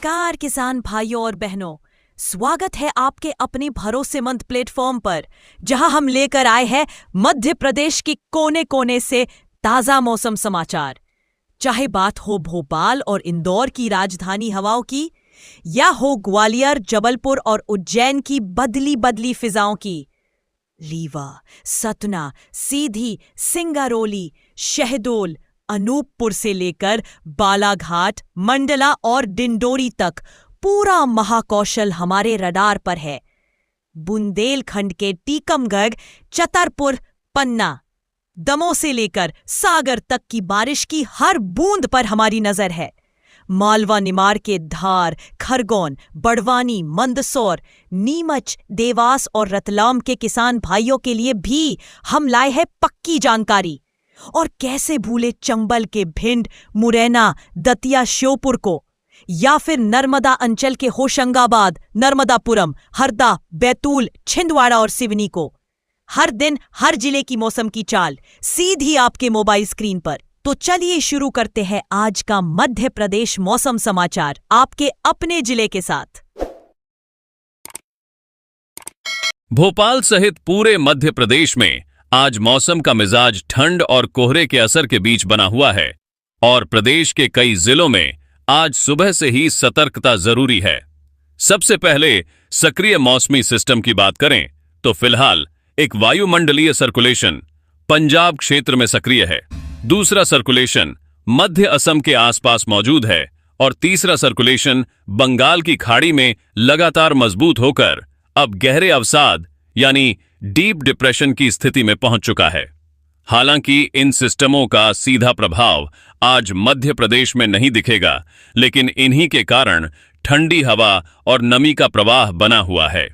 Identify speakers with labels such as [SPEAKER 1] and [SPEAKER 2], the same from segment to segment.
[SPEAKER 1] नमस्कार किसान भाइयों और बहनों, स्वागत है आपके अपने भरोसेमंद प्लेटफॉर्म पर, जहां हम लेकर आए हैं मध्य प्रदेश की कोने कोने से ताजा मौसम समाचार। चाहे बात हो भोपाल और इंदौर की राजधानी हवाओं की, या हो ग्वालियर, जबलपुर और उज्जैन की बदली बदली फिजाओं की। रीवा, सतना, सीधी, सिंगरौली, शहडोल, अनूपपुर से लेकर बालाघाट, मंडला और डिंडोरी तक पूरा महाकौशल हमारे रडार पर है। बुंदेलखंड के टीकमगढ़, छतरपुर, पन्ना, दमोह से लेकर सागर तक की बारिश की हर बूंद पर हमारी नजर है। मालवा निमाड़ के धार, खरगोन, बड़वानी, मंदसौर, नीमच, देवास और रतलाम के किसान भाइयों के लिए भी हम लाए हैं पक्की जानकारी। और कैसे भूले चंबल के भिंड, मुरैना, दतिया, श्योपुर को, या फिर नर्मदा अंचल के होशंगाबाद, नर्मदापुरम, हरदा, बैतूल, छिंदवाड़ा और सिवनी को। हर दिन हर जिले की मौसम की चाल सीधी आपके मोबाइल स्क्रीन पर। तो चलिए शुरू करते हैं आज का मध्य प्रदेश मौसम समाचार आपके अपने जिले के साथ।
[SPEAKER 2] भोपाल सहित पूरे मध्य प्रदेश में आज मौसम का मिजाज ठंड और कोहरे के असर के बीच बना हुआ है और प्रदेश के कई जिलों में आज सुबह से ही सतर्कता जरूरी है। सबसे पहले सक्रिय मौसमी सिस्टम की बात करें तो फिलहाल एक वायुमंडलीय सर्कुलेशन पंजाब क्षेत्र में सक्रिय है, दूसरा सर्कुलेशन मध्य असम के आसपास मौजूद है और तीसरा सर्कुलेशन बंगाल की खाड़ी में लगातार मजबूत होकर अब गहरे अवसाद यानी डीप डिप्रेशन की स्थिति में पहुंच चुका है। हालांकि इन सिस्टमों का सीधा प्रभाव आज मध्य प्रदेश में नहीं दिखेगा, लेकिन इन्हीं के कारण ठंडी हवा और नमी का प्रवाह बना हुआ है।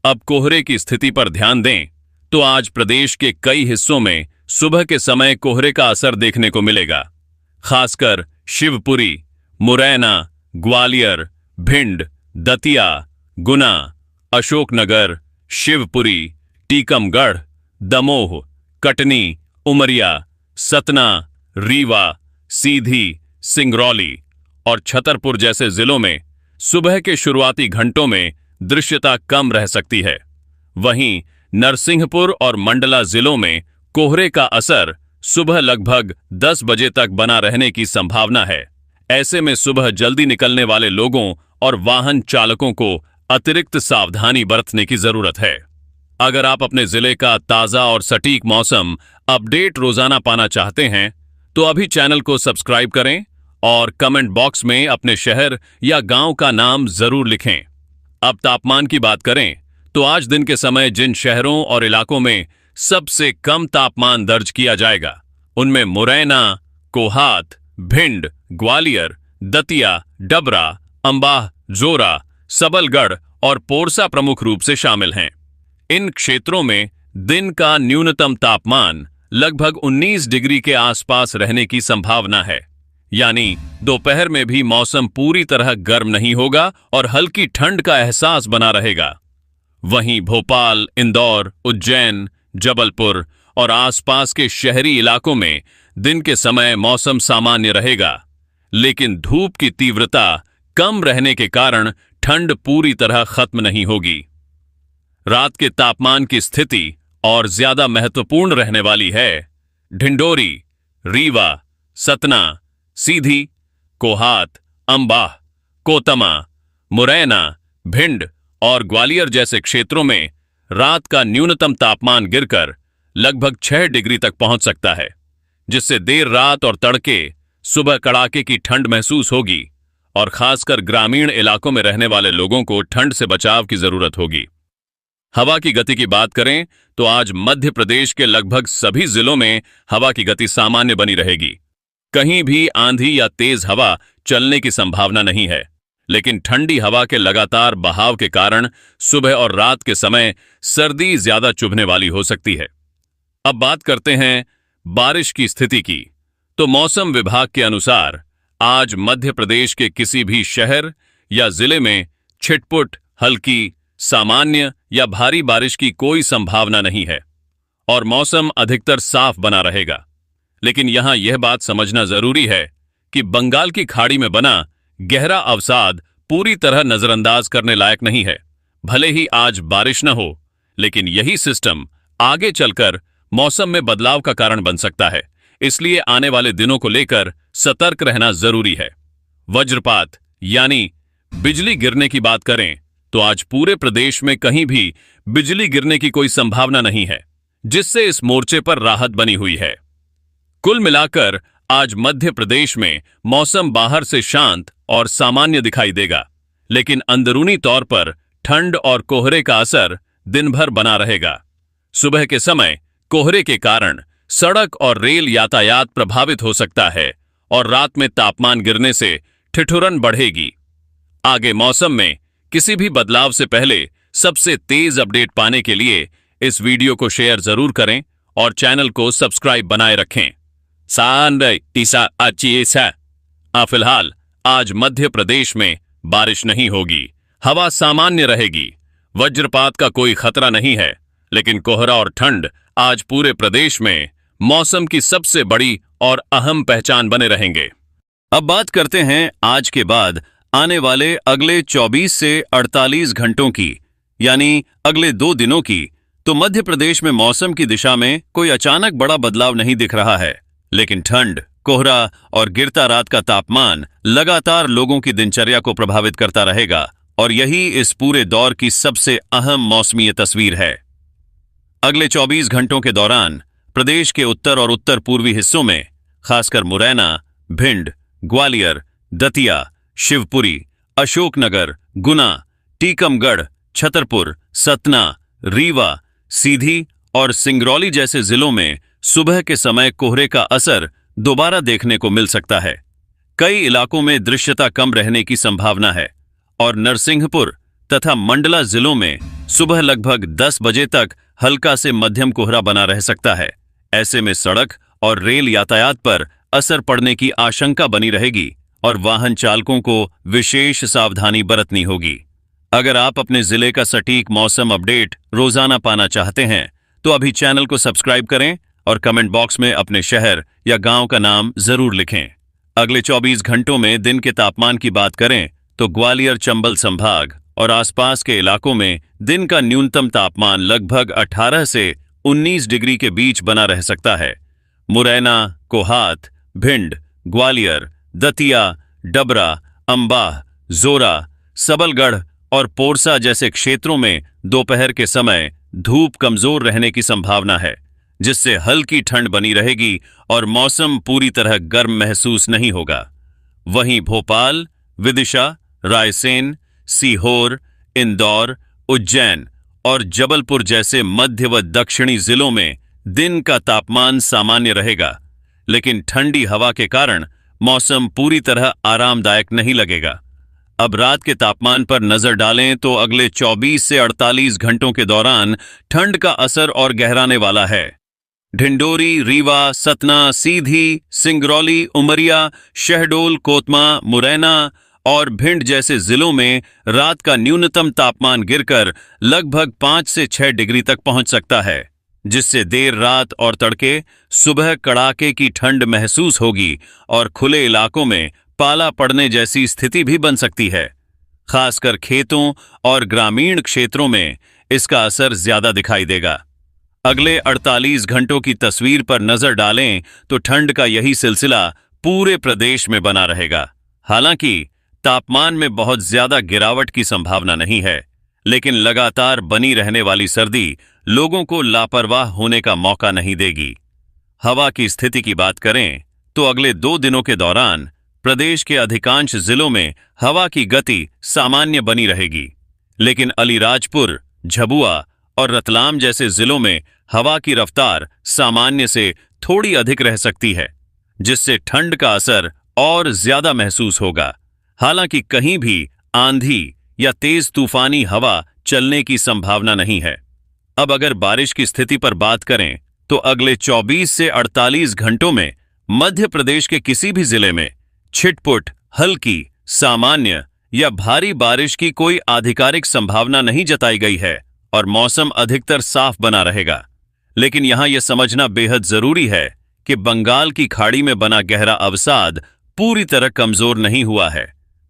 [SPEAKER 2] अब कोहरे की स्थिति पर ध्यान दें तो आज प्रदेश के कई हिस्सों में सुबह के समय कोहरे का असर देखने को मिलेगा। खासकर शिवपुरी, मुरैना, ग्वालियर, भिंड, दतिया, गुना, अशोकनगर, शिवपुरी, टीकमगढ़, दमोह, कटनी, उमरिया, सतना, रीवा, सीधी, सिंगरौली और छतरपुर जैसे जिलों में सुबह के शुरुआती घंटों में दृश्यता कम रह सकती है। वहीं नरसिंहपुर और मंडला जिलों में कोहरे का असर सुबह लगभग 10 बजे तक बना रहने की संभावना है। ऐसे में सुबह जल्दी निकलने वाले लोगों और वाहन चालकों को अतिरिक्त सावधानी बरतने की जरूरत है। अगर आप अपने जिले का ताजा और सटीक मौसम अपडेट रोजाना पाना चाहते हैं तो अभी चैनल को सब्सक्राइब करें और कमेंट बॉक्स में अपने शहर या गांव का नाम जरूर लिखें। अब तापमान की बात करें तो आज दिन के समय जिन शहरों और इलाकों में सबसे कम तापमान दर्ज किया जाएगा उनमें मुरैना, कोहात, भिंड, ग्वालियर, दतिया, डबरा, अंबाह, जोरा, सबलगढ़ और पोरसा प्रमुख रूप से शामिल हैं। इन क्षेत्रों में दिन का न्यूनतम तापमान लगभग 19 डिग्री के आसपास रहने की संभावना है, यानी दोपहर में भी मौसम पूरी तरह गर्म नहीं होगा और हल्की ठंड का एहसास बना रहेगा। वहीं भोपाल, इंदौर, उज्जैन, जबलपुर और आसपास के शहरी इलाकों में दिन के समय मौसम सामान्य रहेगा, लेकिन धूप की तीव्रता कम रहने के कारण ठंड पूरी तरह खत्म नहीं होगी। रात के तापमान की स्थिति और ज्यादा महत्वपूर्ण रहने वाली है ढिंडोरी, रीवा, सतना, सीधी, कोहात, अंबाह, कोतमा, मुरैना, भिंड और ग्वालियर जैसे क्षेत्रों में रात का न्यूनतम तापमान गिरकर लगभग 6 डिग्री तक पहुंच सकता है, जिससे देर रात और तड़के सुबह कड़ाके की ठंड महसूस होगी और खासकर ग्रामीण इलाकों में रहने वाले लोगों को ठंड से बचाव की जरूरत होगी। हवा की गति की बात करें तो आज मध्य प्रदेश के लगभग सभी जिलों में हवा की गति सामान्य बनी रहेगी। कहीं भी आंधी या तेज हवा चलने की संभावना नहीं है, लेकिन ठंडी हवा के लगातार बहाव के कारण सुबह और रात के समय सर्दी ज्यादा चुभने वाली हो सकती है। अब बात करते हैं बारिश की स्थिति की, तो मौसम विभाग के अनुसार आज मध्य प्रदेश के किसी भी शहर या जिले में छिटपुट, हल्की, सामान्य या भारी बारिश की कोई संभावना नहीं है और मौसम अधिकतर साफ बना रहेगा। लेकिन यहां यह बात समझना जरूरी है कि बंगाल की खाड़ी में बना गहरा अवसाद पूरी तरह नजरअंदाज करने लायक नहीं है। भले ही आज बारिश न हो, लेकिन यही सिस्टम आगे चलकर मौसम में बदलाव का कारण बन सकता है। इसलिए आने वाले दिनों को लेकर सतर्क रहना जरूरी है। वज्रपात यानी बिजली गिरने की बात करें तो आज पूरे प्रदेश में कहीं भी बिजली गिरने की कोई संभावना नहीं है, जिससे इस मोर्चे पर राहत बनी हुई है। कुल मिलाकर आज मध्य प्रदेश में मौसम बाहर से शांत और सामान्य दिखाई देगा, लेकिन अंदरूनी तौर पर ठंड और कोहरे का असर दिन भर बना रहेगा। सुबह के समय कोहरे के कारण सड़क और रेल यातायात प्रभावित हो सकता है और रात में तापमान गिरने से ठिठुरन बढ़ेगी। आगे मौसम में किसी भी बदलाव से पहले सबसे तेज अपडेट पाने के लिए इस वीडियो को शेयर जरूर करें और चैनल को सब्सक्राइब बनाए रखें। फिलहाल आज मध्य प्रदेश में बारिश नहीं होगी, हवा सामान्य रहेगी, वज्रपात का कोई खतरा नहीं है, लेकिन कोहरा और ठंड आज पूरे प्रदेश में मौसम की सबसे बड़ी और अहम पहचान बने रहेंगे। अब बात करते हैं आज के बाद आने वाले अगले 24 से 48 घंटों की, यानी अगले 2 दिनों की। तो मध्य प्रदेश में मौसम की दिशा में कोई अचानक बड़ा बदलाव नहीं दिख रहा है, लेकिन ठंड, कोहरा और गिरता रात का तापमान लगातार लोगों की दिनचर्या को प्रभावित करता रहेगा और यही इस पूरे दौर की सबसे अहम मौसमी तस्वीर है। अगले 24 घंटों के दौरान प्रदेश के उत्तर और उत्तर पूर्वी हिस्सों में खासकर मुरैना, भिंड, ग्वालियर, दतिया, शिवपुरी, अशोकनगर, गुना, टीकमगढ़, छतरपुर, सतना, रीवा, सीधी और सिंगरौली जैसे जिलों में सुबह के समय कोहरे का असर दोबारा देखने को मिल सकता है। कई इलाकों में दृश्यता कम रहने की संभावना है और नरसिंहपुर तथा मंडला जिलों में सुबह लगभग 10 बजे तक हल्का से मध्यम कोहरा बना रह सकता है। ऐसे में सड़क और रेल यातायात पर असर पड़ने की आशंका बनी रहेगी और वाहन चालकों को विशेष सावधानी बरतनी होगी। अगर आप अपने जिले का सटीक मौसम अपडेट रोजाना पाना चाहते हैं तो अभी चैनल को सब्सक्राइब करें और कमेंट बॉक्स में अपने शहर या गांव का नाम जरूर लिखें। अगले 24 घंटों में दिन के तापमान की बात करें तो ग्वालियर चंबल संभाग और आसपास के इलाकों में दिन का न्यूनतम तापमान लगभग 18 से 19 डिग्री के बीच बना रह सकता है। मुरैना, कोहात, भिंड, ग्वालियर, दतिया, डबरा, अंबाह, जोरा, सबलगढ़ और पोरसा जैसे क्षेत्रों में दोपहर के समय धूप कमजोर रहने की संभावना है, जिससे हल्की ठंड बनी रहेगी और मौसम पूरी तरह गर्म महसूस नहीं होगा। वहीं भोपाल, विदिशा, रायसेन, सीहोर, इंदौर, उज्जैन और जबलपुर जैसे मध्य व दक्षिणी जिलों में दिन का तापमान सामान्य रहेगा, लेकिन ठंडी हवा के कारण मौसम पूरी तरह आरामदायक नहीं लगेगा। अब रात के तापमान पर नजर डालें तो अगले 24 से 48 घंटों के दौरान ठंड का असर और गहराने वाला है। ढिंडोरी, रीवा, सतना, सीधी, सिंगरौली, उमरिया, शहडोल, कोतमा, मुरैना और भिंड जैसे जिलों में रात का न्यूनतम तापमान गिरकर लगभग 5 से 6 डिग्री तक पहुंच सकता है, जिससे देर रात और तड़के सुबह कड़ाके की ठंड महसूस होगी और खुले इलाकों में पाला पड़ने जैसी स्थिति भी बन सकती है। खासकर खेतों और ग्रामीण क्षेत्रों में इसका असर ज्यादा दिखाई देगा। अगले 48 घंटों की तस्वीर पर नजर डालें तो ठंड का यही सिलसिला पूरे प्रदेश में बना रहेगा। हालांकि तापमान में बहुत ज्यादा गिरावट की संभावना नहीं है, लेकिन लगातार बनी रहने वाली सर्दी लोगों को लापरवाह होने का मौका नहीं देगी। हवा की स्थिति की बात करें तो अगले 2 दिनों के दौरान प्रदेश के अधिकांश जिलों में हवा की गति सामान्य बनी रहेगी, लेकिन अलीराजपुर, झबुआ और रतलाम जैसे जिलों में हवा की रफ्तार सामान्य से थोड़ी अधिक रह सकती है, जिससे ठंड का असर और ज्यादा महसूस होगा। हालांकि कहीं भी आंधी या तेज तूफानी हवा चलने की संभावना नहीं है। अब अगर बारिश की स्थिति पर बात करें तो अगले 24 से 48 घंटों में मध्य प्रदेश के किसी भी जिले में छिटपुट, हल्की, सामान्य या भारी बारिश की कोई आधिकारिक संभावना नहीं जताई गई है और मौसम अधिकतर साफ बना रहेगा। लेकिन यहां यह समझना बेहद जरूरी है कि बंगाल की खाड़ी में बना गहरा अवसाद पूरी तरह कमजोर नहीं हुआ है।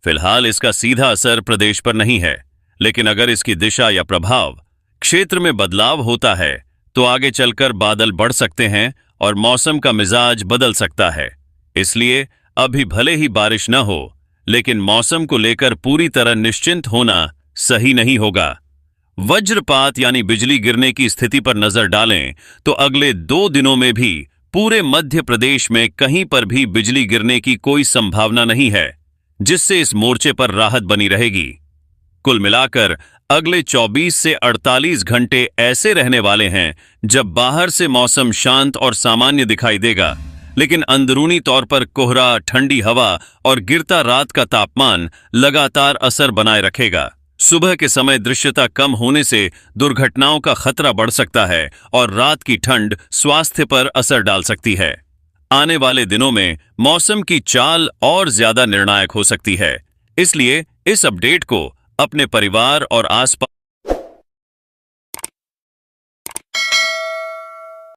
[SPEAKER 2] फिलहाल इसका सीधा असर प्रदेश पर नहीं है, लेकिन अगर इसकी दिशा या प्रभाव क्षेत्र में बदलाव होता है तो आगे चलकर बादल बढ़ सकते हैं और मौसम का मिजाज बदल सकता है। इसलिए अभी भले ही बारिश न हो, लेकिन मौसम को लेकर पूरी तरह निश्चिंत होना सही नहीं होगा। वज्रपात यानी बिजली गिरने की स्थिति पर नजर डालें तो अगले 2 दिनों में भी पूरे मध्य प्रदेश में कहीं पर भी बिजली गिरने की कोई संभावना नहीं है, जिससे इस मोर्चे पर राहत बनी रहेगी। कुल मिलाकर अगले 24 से 48 घंटे ऐसे रहने वाले हैं जब बाहर से मौसम शांत और सामान्य दिखाई देगा, लेकिन अंदरूनी तौर पर कोहरा, ठंडी हवा और गिरता रात का तापमान लगातार असर बनाए रखेगा। सुबह के समय दृश्यता कम होने से दुर्घटनाओं का खतरा बढ़ सकता है और रात की ठंड स्वास्थ्य पर असर डाल सकती है। आने वाले दिनों में मौसम की चाल और ज्यादा निर्णायक हो सकती है, इसलिए इस अपडेट को अपने परिवार और आसपास